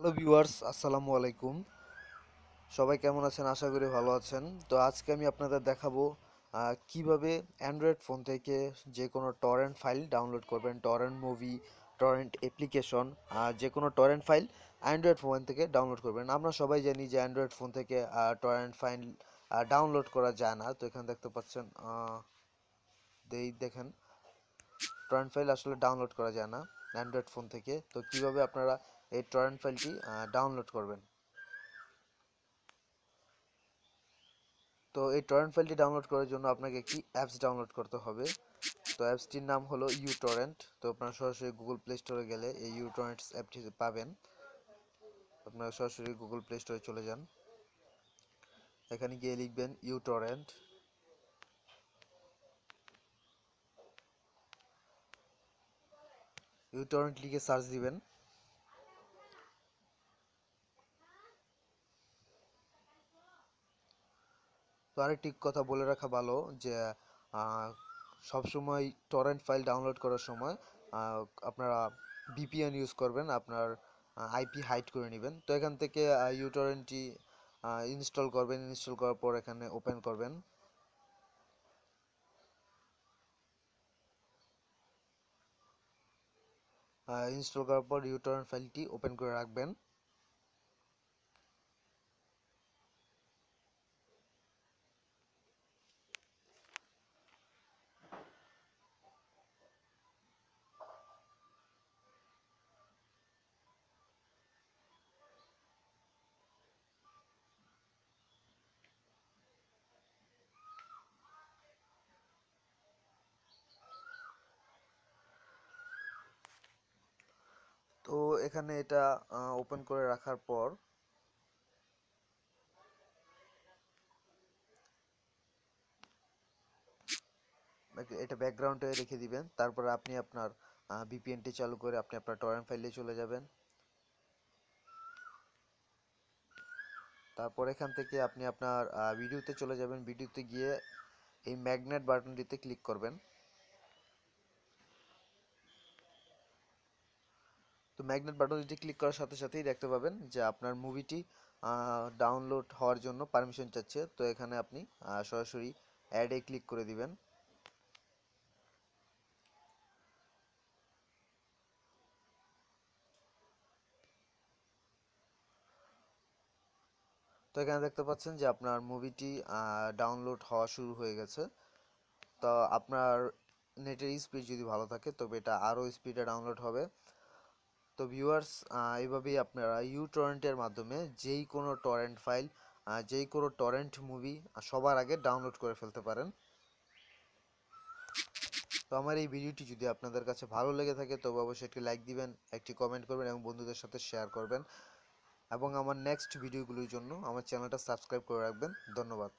Hello viewers, আসসালামু আলাইকুম। সবাই কেমন আছেন? আশা করি ভালো আছেন। তো আজকে আমি আপনাদের দেখাবো কিভাবে অ্যান্ড্রয়েড ফোন থেকে যে কোনো টরেন্ট ফাইল ডাউনলোড করবেন। টরেন্ট মুভি, টরেন্ট অ্যাপ্লিকেশন, যে কোনো টরেন্ট ফাইল অ্যান্ড্রয়েড ফোন থেকে ডাউনলোড করবেন। আমরা সবাই জানি যে অ্যান্ড্রয়েড ফোন থেকে টরেন্ট ফাইল ডাউনলোড করা যায় না। তো এখানে দেখতে পাচ্ছেন, দেখেন টরেন্ট ফাইল আসলে ডাউনলোড করা যায় না অ্যান্ড্রয়েড ফোন থেকে। তো কিভাবে আপনারা এই টরেন্ট ফাইলটি ডাউনলোড করবেন। তো এই টরেন্ট ফাইলটি ডাউনলোড করার জন্য আপনাকে একটি অ্যাপস ডাউনলোড করতে হবে। তো অ্যাপসটির নাম হলো ইউটরেন্ট। তো আপনারা সরাসরি গুগল প্লে স্টোরে গেলে এই ইউটরেন্টস অ্যাপটি পাবেন। আপনারা সরাসরি গুগল প্লে স্টোরে চলে যান, এখানে গিয়ে লিখবেন ইউটরেন্ট। ইউটরেন্ট লিখে সার্চ দিবেন। তো আরেকটি কথা বলে রাখা ভালো যে সবসময় টরেন্ট ফাইল ডাউনলোড করার সময় আহ, আপনারা ভিপিএন ইউজ করবেন, আপনার আইপি হাইড করে নেবেন। তো এখান থেকে ইউটরেন্টটি ইনস্টল করবেন। ইনস্টল করার পর এখানে ওপেন করবেন। ইনস্টল করার পর ইউটরেন্ট ফাইলটি ওপেন করে রাখবেন। তো এখানে এটা ওপেন করে রাখার পর এটা ব্যাকগ্রাউন্ডে রেখে দিবেন। তারপর আপনি আপনার ভিপিএনটি চালু করে আপনি আপনার টরেন্ট ফাইলে চলে যাবেন। তারপর এখান থেকে আপনি আপনার ভিডিওতে চলে যাবেন। ভিডিওতে গিয়ে এই ম্যাগনেট বাটনটিতে ক্লিক করবেন। তো ম্যাগনেট বাটনটি ক্লিক করার সাথে সাথেই দেখতে পাবেন যে আপনার মুভিটি ডাউনলোড হওয়ার জন্য পারমিশন চাচ্ছে। তো এখানে আপনি সরাসরি অ্যাডে ক্লিক করে দিবেন। তো এখানে দেখতে পাচ্ছেন যে আপনার মুভিটি ডাউনলোড হওয়া শুরু হয়ে গেছে। তো আপনার নেটের স্পিড যদি ভালো থাকে তবে এটা আরও স্পিডে ডাউনলোড হবে। তো ভিউয়ার্স, এইভাবেই আপনারা ইউটরেন্টের মাধ্যমে যেই কোনো টরেন্ট ফাইল, যেই কোনো টরেন্ট মুভি সবার আগে ডাউনলোড করে ফেলতে পারেন। তো আমার এই ভিডিওটি যদি আপনাদের কাছে ভালো লেগে থাকে তবে অবশ্যই একটি লাইক দিবেন, একটি কমেন্ট করবেন এবং বন্ধুদের সাথে শেয়ার করবেন। এবং আমার নেক্সট ভিডিওগুলোর জন্য আমার চ্যানেলটা সাবস্ক্রাইব করে রাখবেন। ধন্যবাদ।